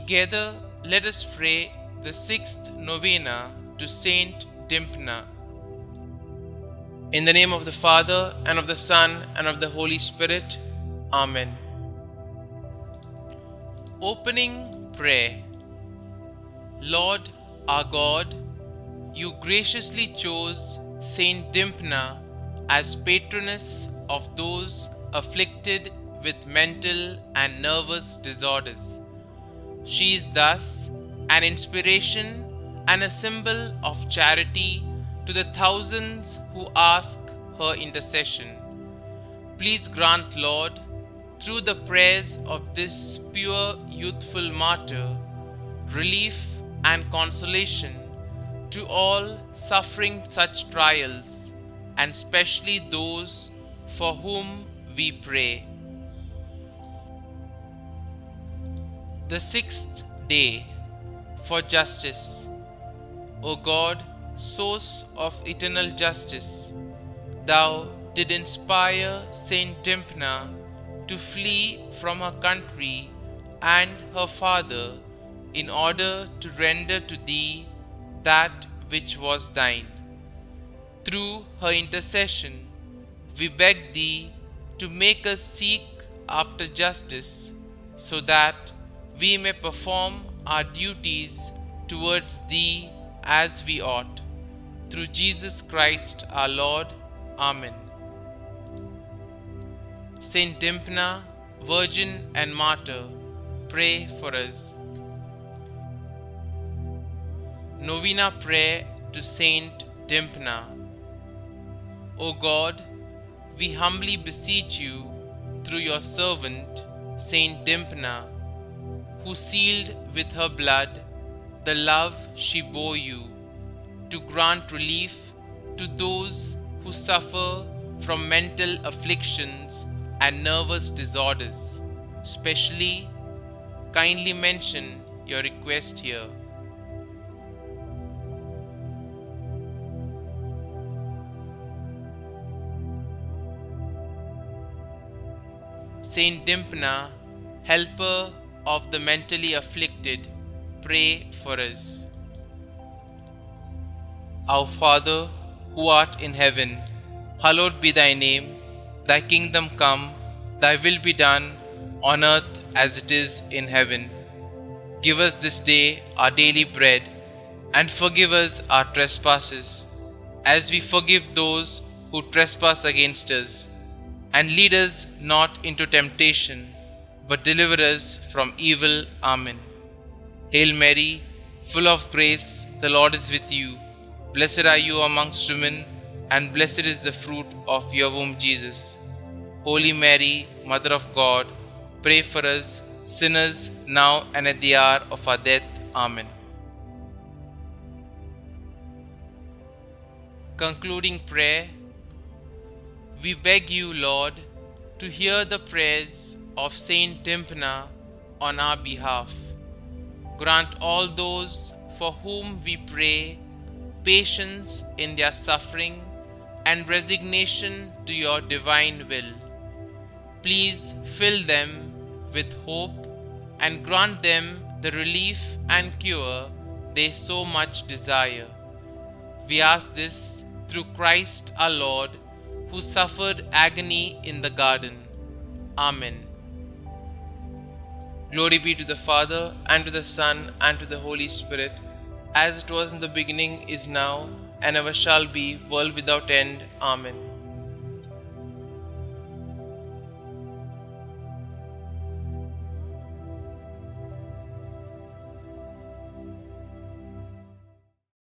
Together, let us pray the sixth novena to Saint Dymphna. In the name of the Father, and of the Son, and of the Holy Spirit. Amen. Opening Prayer. Lord our God, you graciously chose Saint Dymphna as patroness of those afflicted with mental and nervous disorders. She is thus an inspiration and a symbol of charity to the thousands who ask her intercession. Please grant, Lord, through the prayers of this pure youthful martyr, relief and consolation to all suffering such trials, and specially those for whom we pray. The sixth day, for justice. O God, source of eternal justice, thou did inspire Saint Dymphna to flee from her country and her father in order to render to thee that which was thine. Through her intercession, we beg thee to make us seek after justice, so that we may perform our duties towards thee as we ought. Through Jesus Christ our Lord. Amen. Saint Dymphna, Virgin and Martyr, pray for us. Novena Prayer to Saint Dymphna. O God, we humbly beseech you through your servant Saint Dymphna, who sealed with her blood the love she bore you, to grant relief to those who suffer from mental afflictions and nervous disorders. Specially, kindly mention your request here. Saint Dymphna, helper of the mentally afflicted, pray for us. Our Father, who art in heaven, hallowed be thy name. Thy kingdom come, thy will be done, on earth as it is in heaven. Give us this day our daily bread, and forgive us our trespasses, as we forgive those who trespass against us. And lead us not into temptation, but deliver us from evil. Amen. Hail Mary, full of grace, the Lord is with you. Blessed are you amongst women, and blessed is the fruit of your womb, Jesus. Holy Mary, Mother of God, pray for us sinners, now and at the hour of our death. Amen. Concluding prayer. We beg you, Lord, to hear the prayers of Saint Dymphna on our behalf. Grant all those for whom we pray patience in their suffering and resignation to your divine will. Please fill them with hope and grant them the relief and cure they so much desire. We ask this through Christ our Lord, who suffered agony in the garden. Amen. Glory be to the Father, and to the Son, and to the Holy Spirit, as it was in the beginning, is now, and ever shall be, world without end. Amen.